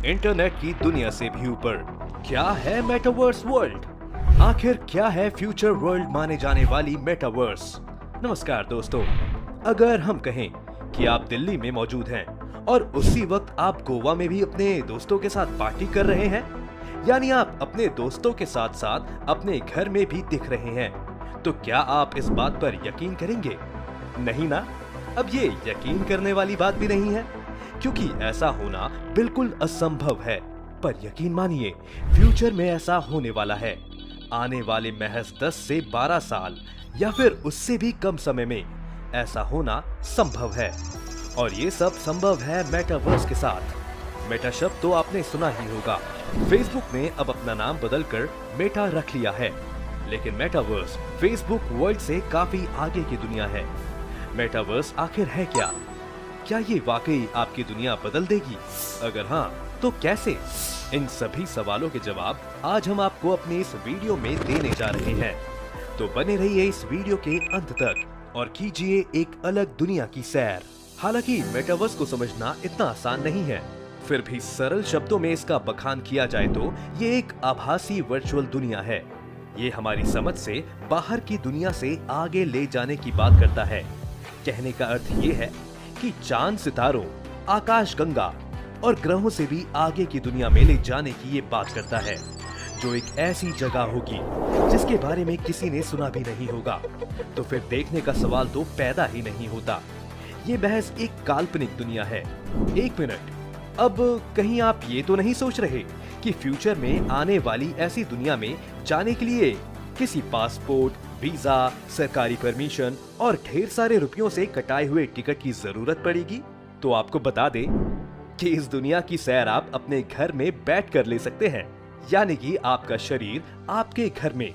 Internet की दुनिया से भी ऊपर। क्या है मेटावर्स वर्ल्ड? आखिर क्या है फ्यूचर वर्ल्ड माने जाने वाली मेटावर्स? नमस्कार दोस्तों, अगर हम कहें कि आप दिल्ली में मौजूद हैं और उसी वक्त आप गोवा में भी अपने दोस्तों के साथ पार्टी कर रहे हैं, यानी आप अपने दोस्तों के साथ साथ अपने घर में भी दिख रहे हैं, तो क्या आप इस बात पर यकीन करेंगे? नहीं ना। अब ये यकीन करने वाली बात भी नहीं है, क्योंकि ऐसा होना बिल्कुल असंभव है। पर यकीन मानिए, फ्यूचर में ऐसा होने वाला है। आने वाले महज 10 से 12 साल या फिर उससे भी कम समय में ऐसा होना संभव है। और ये सब संभव है मेटावर्स के साथ। मेटा शब्द तो आपने सुना ही होगा। फेसबुक ने अब अपना नाम बदलकर मेटा रख लिया है, लेकिन मेटावर्स फेसबुक वर्ल्ड से काफी आगे की दुनिया है। मेटावर्स आखिर है क्या? क्या ये वाकई आपकी दुनिया बदल देगी? अगर हाँ, तो कैसे? इन सभी सवालों के जवाब आज हम आपको अपनी इस वीडियो में देने जा रहे हैं। तो बने रहिए इस वीडियो के अंत तक और कीजिए एक अलग दुनिया की सैर। हालांकि मेटावर्स को समझना इतना आसान नहीं है, फिर भी सरल शब्दों में इसका बखान किया जाए तो ये एक आभासी वर्चुअल दुनिया है। ये हमारी समझ से बाहर की दुनिया से आगे ले जाने की बात करता है। कहने का अर्थ ये है कि चांद, सितारों, आकाश गंगा और ग्रहों से भी आगे की दुनिया में ले जाने की ये बात करता है, जो एक ऐसी जगह होगी जिसके बारे में किसी ने सुना भी नहीं होगा। तो फिर देखने का सवाल तो पैदा ही नहीं होता। ये महज एक काल्पनिक दुनिया है। एक मिनट, अब कहीं आप ये तो नहीं सोच रहे कि फ्यूचर में आने वाली ऐसी दुनिया में जाने के लिए किसी पासपोर्ट, वीजा, सरकारी परमिशन और ढेर सारे रुपयों से कटाए हुए टिकट की जरूरत पड़ेगी? तो आपको बता दें कि इस दुनिया की सैर आप अपने घर में बैठ कर ले सकते हैं। यानी कि आपका शरीर आपके घर में,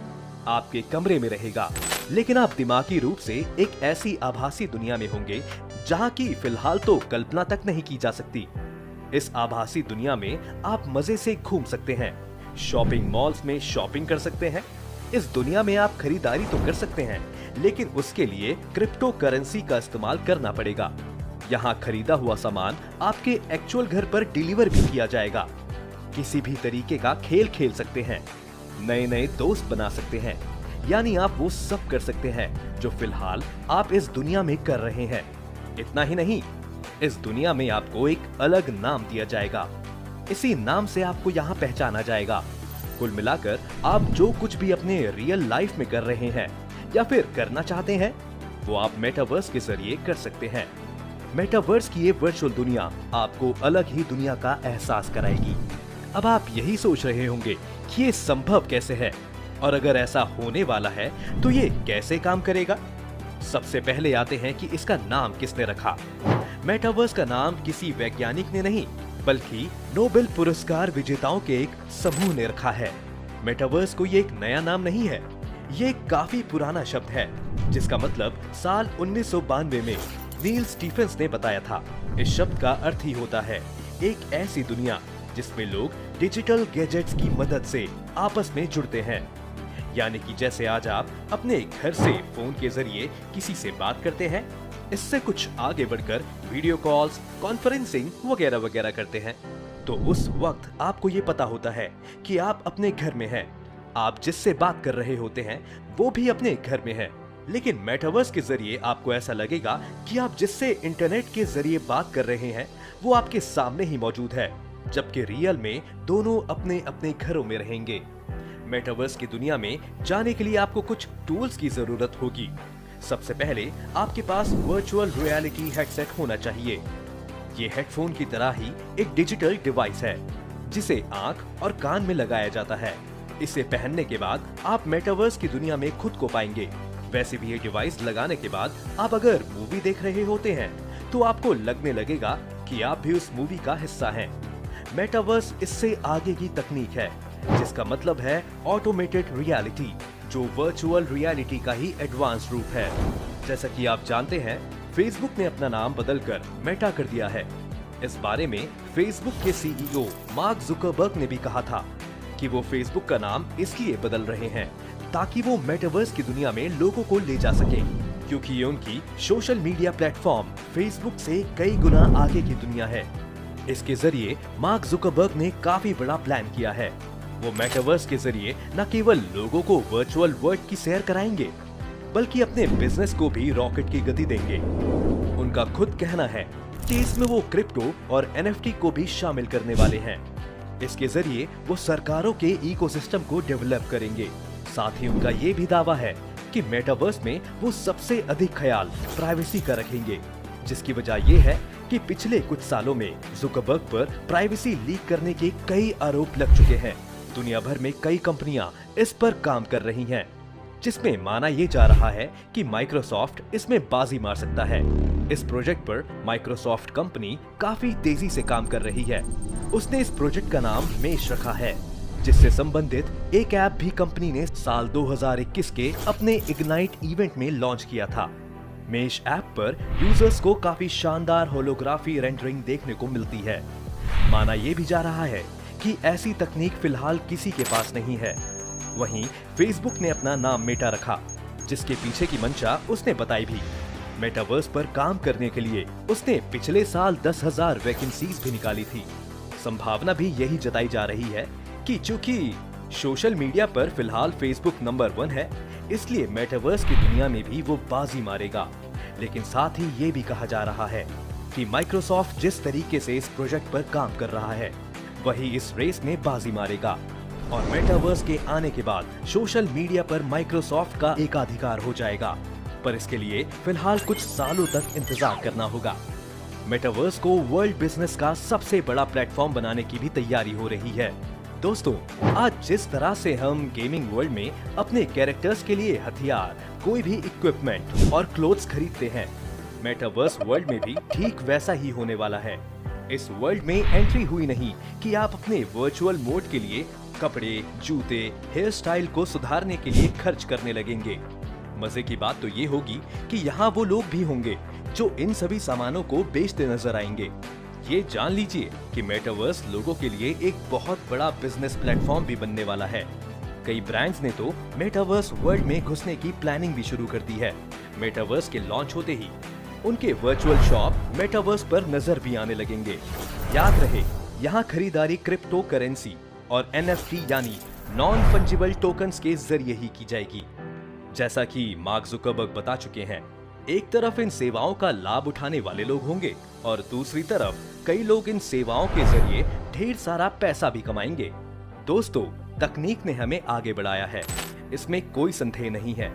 आपके कमरे में रहेगा, लेकिन आप दिमागी रूप से एक ऐसी आभासी दुनिया में होंगे जहां की फिलहाल तो कल्पना तक नहीं की जा सकती। इस आभासी दुनिया में आप मजे से घूम सकते हैं, शॉपिंग मॉल्स में शॉपिंग कर सकते हैं। इस दुनिया में आप खरीदारी तो कर सकते हैं, लेकिन उसके लिए क्रिप्टो करेंसी का इस्तेमाल करना पड़ेगा। यहाँ खरीदा हुआ सामान आपके एक्चुअल घर पर डिलीवर भी किया जाएगा। किसी भी तरीके का खेल खेल सकते हैं, नए नए दोस्त बना सकते हैं, यानी आप वो सब कर सकते हैं जो फिलहाल आप इस दुनिया में कर रहे हैं। इतना ही नहीं, इस दुनिया में आपको एक अलग नाम दिया जाएगा। इसी नाम से आपको यहाँ पहचाना जाएगा। कुल मिलाकर आप जो कुछ भी अपने रियल लाइफ में कर रहे हैं या फिर करना चाहते हैं, वो आप मेटावर्स के जरिए कर सकते हैं। मेटावर्स की ये वर्चुअल दुनिया आपको अलग ही दुनिया का एहसास कराएगी। अब आप यही सोच रहे होंगे कि ये संभव कैसे है, और अगर ऐसा होने वाला है तो ये कैसे काम करेगा? सबसे पहले आते हैं कि इसका नाम किसने रखा। मेटावर्स का नाम किसी वैज्ञानिक ने नहीं, बल्कि नोबेल पुरस्कार विजेताओं के एक समूह ने रखा है। मेटावर्स को ये एक नया नाम नहीं है, ये एक काफी पुराना शब्द है, जिसका मतलब साल 1992 में नील स्टीफेंस ने बताया था। इस शब्द का अर्थ ही होता है एक ऐसी दुनिया जिसमें लोग डिजिटल गैजेट्स की मदद से आपस में जुड़ते हैं। यानी कि जैसे आज आप अपने घर से फोन के जरिए किसी से बात करते हैं, इससे कुछ आगे बढ़कर वीडियो कॉल्स, कॉन्फ्रेंसिंग वगैरह वगैरह करते हैं, तो उस वक्त आपको ये पता होता है कि आप अपने घर में हैं। आप जिससे बात कर रहे होते हैं वो भी अपने घर में है। लेकिन मेटावर्स के जरिए आपको ऐसा लगेगा कि आप जिससे इंटरनेट के जरिए बात कर रहे हैं वो आपके सामने ही मौजूद है, जबकि रियल में दोनों अपने अपने घरों में रहेंगे। मेटावर्स की दुनिया में जाने के लिए आपको कुछ टूल्स की जरूरत होगी। सबसे पहले आपके पास वर्चुअल रियलिटी हेडसेट होना चाहिए। ये हेडफोन की तरह ही एक डिजिटल डिवाइस है, जिसे आंख और कान में लगाया जाता है। इसे पहनने के बाद आप मेटावर्स की दुनिया में खुद को पाएंगे। वैसे भी ये डिवाइस लगाने के बाद आप अगर मूवी देख रहे होते हैं तो आपको लगने लगेगा कि आप भी उस मूवी का हिस्सा हैं। मेटावर्स इससे आगे की तकनीक है, जिसका मतलब है ऑटोमेटेड रियलिटी, जो वर्चुअल रियलिटी का ही एडवांस रूप है। जैसा कि आप जानते हैं, फेसबुक ने अपना नाम बदलकर मेटा कर दिया है। इस बारे में फेसबुक के सीईओ मार्क जुकरबर्ग ने भी कहा था कि वो फेसबुक का नाम इसलिए बदल रहे हैं ताकि वो मेटावर्स की दुनिया में लोगों को ले जा सके, क्योंकि ये उनकी सोशल मीडिया प्लेटफॉर्म फेसबुक से कई गुना आगे की दुनिया है। इसके जरिए मार्क जुकरबर्ग ने काफी बड़ा प्लान किया है। वो मेटावर्स के जरिए न केवल लोगों को वर्चुअल वर्ल्ड की सैर कराएंगे, बल्कि अपने बिजनेस को भी रॉकेट की गति देंगे। उनका खुद कहना है कि इसमें वो क्रिप्टो और एनएफटी को भी शामिल करने वाले हैं। इसके जरिए वो सरकारों के इकोसिस्टम को डेवलप करेंगे। साथ ही उनका ये भी दावा है कि मेटावर्स में वो सबसे अधिक ख्याल प्राइवेसी का रखेंगे, जिसकी वजह ये है कि पिछले कुछ सालों में जुकरबर्ग पर प्राइवेसी लीक करने के कई आरोप लग चुके हैं। दुनिया भर में कई कंपनियां इस पर काम कर रही हैं, जिसमें माना ये जा रहा है कि माइक्रोसॉफ्ट इसमें बाजी मार सकता है। इस प्रोजेक्ट पर माइक्रोसॉफ्ट कंपनी काफी तेजी से काम कर रही है। उसने इस प्रोजेक्ट का नाम मेश रखा है, जिससे संबंधित एक ऐप भी कंपनी ने साल 2021 के अपने इग्नाइट इवेंट में लॉन्च किया था। मेश ऐप पर यूजर्स को काफी शानदार होलोग्राफी रेंडरिंग देखने को मिलती है। माना यह भी जा रहा है कि ऐसी तकनीक फिलहाल किसी के पास नहीं है। वहीं फेसबुक ने अपना नाम मेटा रखा, जिसके पीछे की मंशा उसने बताई भी। मेटावर्स पर काम करने के लिए उसने पिछले साल 10,000 वैकेंसीज भी निकाली थी। संभावना भी यही जताई जा रही है कि चूंकि सोशल मीडिया पर फिलहाल फेसबुक नंबर 1 है, इसलिए मेटावर्स की दुनिया में भी वो बाजी मारेगा। लेकिन साथ ही ये भी कहा जा रहा है कि माइक्रोसॉफ्ट जिस तरीके से इस प्रोजेक्ट पर काम कर रहा है, वही इस रेस में बाजी मारेगा और मेटावर्स के आने के बाद सोशल मीडिया पर माइक्रोसॉफ्ट का एकाधिकार हो जाएगा। पर इसके लिए फिलहाल कुछ सालों तक इंतजार करना होगा। मेटावर्स को वर्ल्ड बिजनेस का सबसे बड़ा प्लेटफॉर्म बनाने की भी तैयारी हो रही है। दोस्तों, आज जिस तरह से हम गेमिंग वर्ल्ड में अपने कैरेक्टर्स के लिए हथियार, कोई भी इक्विपमेंट और क्लोथ्स खरीदते हैं, मेटावर्स वर्ल्ड में भी ठीक वैसा ही होने वाला है। इस वर्ल्ड में एंट्री हुई नहीं कि आप अपने वर्चुअल मोड के लिए कपड़े, जूते, हेयर स्टाइल को सुधारने के लिए खर्च करने लगेंगे। मजे की बात तो ये होगी कि यहाँ वो लोग भी होंगे जो इन सभी सामानों को बेचते नजर आएंगे। ये जान लीजिए कि मेटावर्स लोगों के लिए एक बहुत बड़ा बिजनेस प्लेटफॉर्म भी बनने वाला है। कई ब्रांड्स ने तो मेटावर्स वर्ल्ड में घुसने की प्लानिंग भी शुरू कर दी है। मेटावर्स के लॉन्च होते ही उनके वर्चुअल शॉप मेटावर्स पर नजर भी आने लगेंगे। याद रहे, यहाँ खरीदारी क्रिप्टो करेंसी और एनएफटी यानी नॉन फंजिबल टोकन्स के जरिए ही की जाएगी। जैसा कि मार्क जुकरबर्ग बता चुके हैं, एक तरफ इन सेवाओं का लाभ उठाने वाले लोग होंगे और दूसरी तरफ कई लोग इन सेवाओं के जरिए ढेर सारा पैसा भी कमाएंगे। दोस्तों, तकनीक ने हमें आगे बढ़ाया है, इसमें कोई संदेह नहीं है।